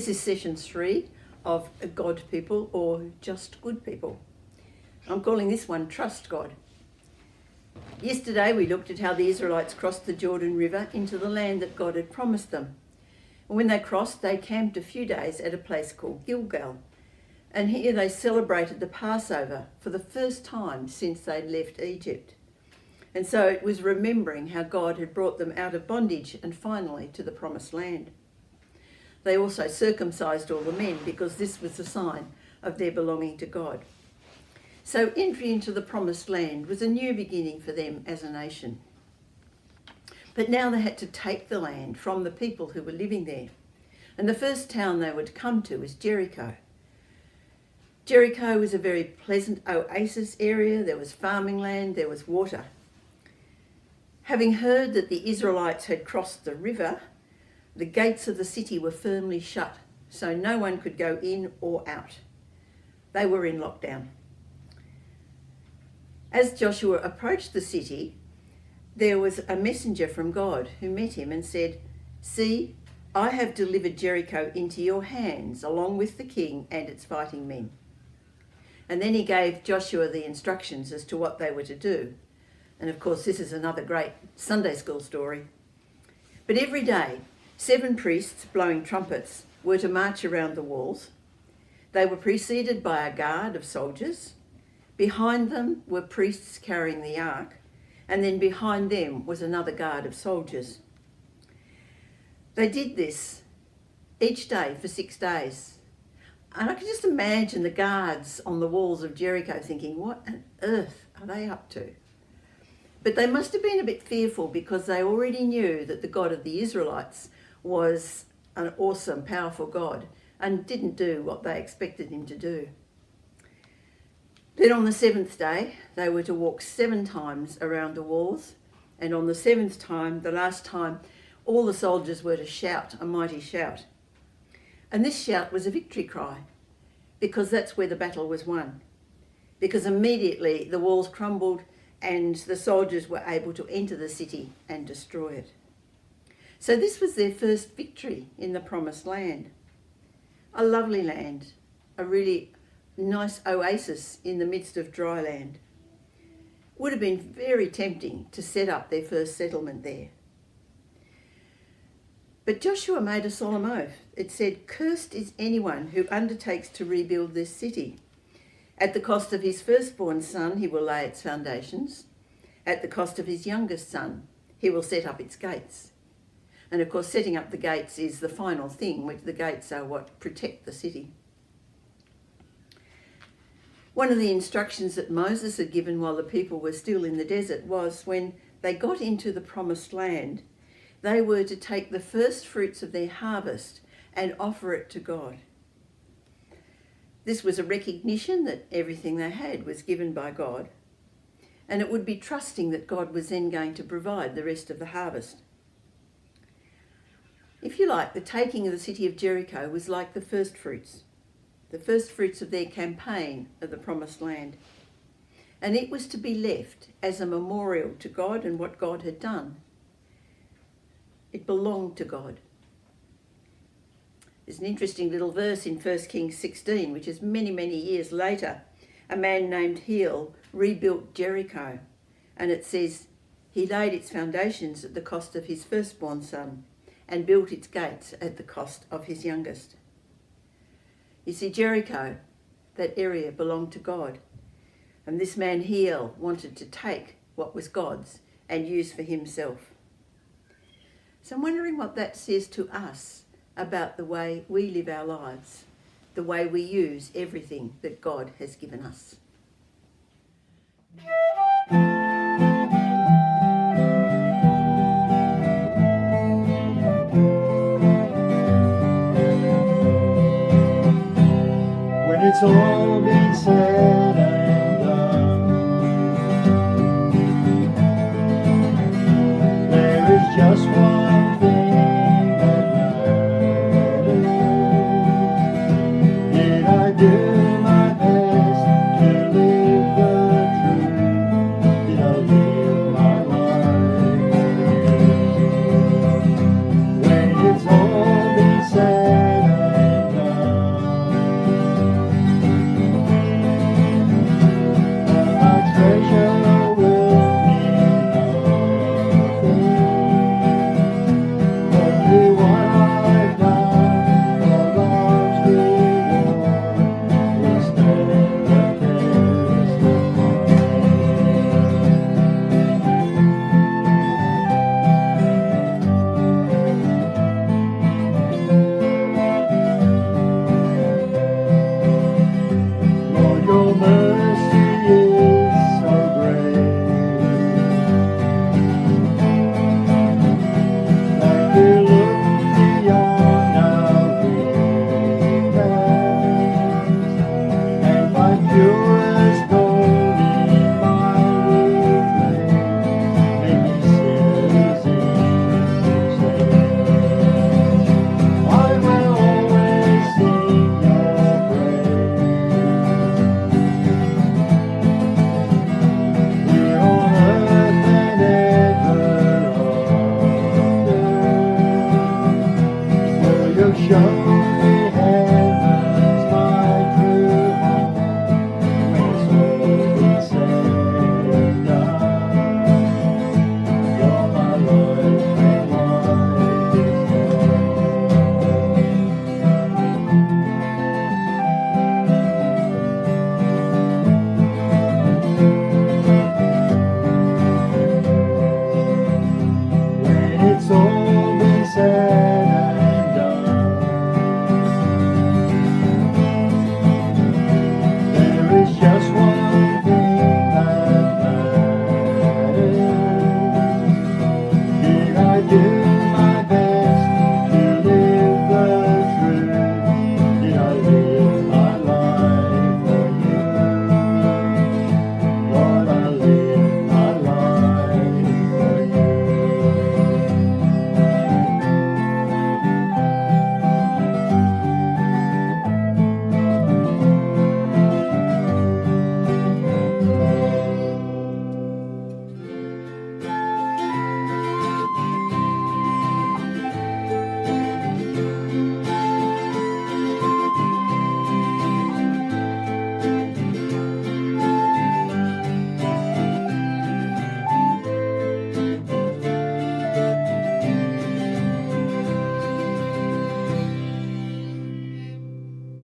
This is session 3 of God People, or Just Good People. I'm calling this one Trust God. Yesterday we looked at how the Israelites crossed the Jordan River into the land that God had promised them. And when they crossed, they camped a few days at a place called Gilgal. And here they celebrated the Passover for the first time since they'd left Egypt. And so it was remembering how God had brought them out of bondage and finally to the promised land. They also circumcised all the men because this was a sign of their belonging to God. So entry into the promised land was a new beginning for them as a nation. But now they had to take the land from the people who were living there. And the first town they would come to was Jericho. Jericho was a very pleasant oasis area. There was farming land, there was water. Having heard that the Israelites had crossed the river, the gates of the city were firmly shut, so no one could go in or out. They were in lockdown. As Joshua approached the city, there was a messenger from God who met him and said, "See, I have delivered Jericho into your hands, along with the king and its fighting men." And then he gave Joshua the instructions as to what they were to do. And of course, this is another great Sunday school story. But every day, 7 priests blowing trumpets were to march around the walls. They were preceded by a guard of soldiers. Behind them were priests carrying the ark, and then behind them was another guard of soldiers. They did this each day for 6 days. And I can just imagine the guards on the walls of Jericho thinking, what on earth are they up to? But they must have been a bit fearful because they already knew that the God of the Israelites was an awesome, powerful God and didn't do what they expected him to do. Then on the 7th day, they were to walk 7 times around the walls. And on the 7th time, the last time, all the soldiers were to shout a mighty shout. And this shout was a victory cry, because that's where the battle was won. Because immediately the walls crumbled and the soldiers were able to enter the city and destroy it. So this was their first victory in the promised land. A lovely land, a really nice oasis in the midst of dry land. Would have been very tempting to set up their first settlement there. But Joshua made a solemn oath. It said, "Cursed is anyone who undertakes to rebuild this city. At the cost of his firstborn son, he will lay its foundations. At the cost of his youngest son, he will set up its gates." And of course, setting up the gates is the final thing, which the gates are what protect the city. One of the instructions that Moses had given while the people were still in the desert was when they got into the promised land, they were to take the first fruits of their harvest and offer it to God. This was a recognition that everything they had was given by God, and it would be trusting that God was then going to provide the rest of the harvest. If you like, the taking of the city of Jericho was like the first fruits of their campaign of the promised land. And it was to be left as a memorial to God and what God had done. It belonged to God. There's an interesting little verse in 1 Kings 16, which is many, many years later. A man named Hiel rebuilt Jericho. And it says, he laid its foundations at the cost of his firstborn son and built its gates at the cost of his youngest. You see, Jericho, that area, belonged to God. And this man Hiel wanted to take what was God's and use for himself. So I'm wondering what that says to us about the way we live our lives, the way we use everything that God has given us. When it's all